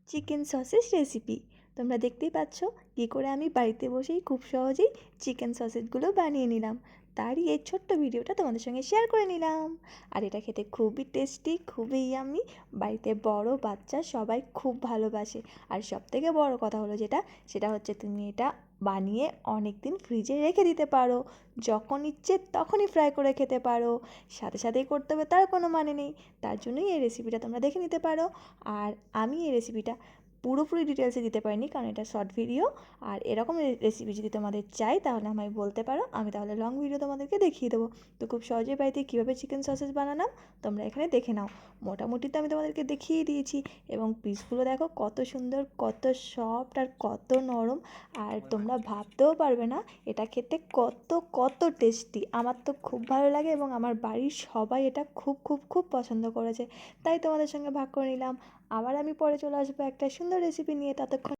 Chicken sausage recipe. তোমরা দেখতেই পাচ্ছ কী করে আমি বাড়িতে বসেই খুব সহজেই চিকেন সসেজগুলো বানিয়ে নিলাম। তারই এই ছোট্ট ভিডিওটা তোমাদের সঙ্গে শেয়ার করে নিলাম। আর এটা খেতে খুবই টেস্টি, খুবই ইয়াম্মি। বাড়িতে বড় বাচ্চা সবাই খুব ভালোবাসে। আর সবথেকে বড় কথা হলো সেটা হচ্ছে তুমি এটা বানিয়ে অনেক দিন ফ্রিজে রেখে দিতে পারো। যখন ইচ্ছে তখনই ফ্রাই করে খেতে পারো। সাথে সাথেই করতে হবে তার কোনো মানে নেই। তার জন্যই এই রেসিপিটা তোমরা দেখে নিতে পারো। আর আমি এই রেসিপিটা পুরোপুরি ডিটেলসে দিতে পারিনি, কারণ এটা শর্ট ভিডিও। আর এরকম রেসিপি যদি তোমাদের চাই তাহলে আমায় বলতে পারো, আমি তাহলে লং ভিডিও তোমাদেরকে দেখিয়ে দেবো। তো খুব সহজেই বাড়িতে কীভাবে চিকেন সসেজ বানালাম তোমরা এখানে দেখে নাও। মোটামুটি তো আমি তোমাদেরকে দেখিয়ে দিয়েছি। এবং পিসগুলো দেখো কত সুন্দর, কত সফট আর কত নরম। আর তোমরা ভাবতেও পারবে না এটা খেতে কত কত টেস্টি। আমার তো খুব ভালো লাগে এবং আমার বাড়ির সবাই এটা খুব খুব খুব পছন্দ করেছে। তাই তোমাদের সঙ্গে ভাগ করে নিলাম। আবার আমি পরে চলে আসবো একটা সুন্দর রেসিপি নিয়ে। ততক্ষণ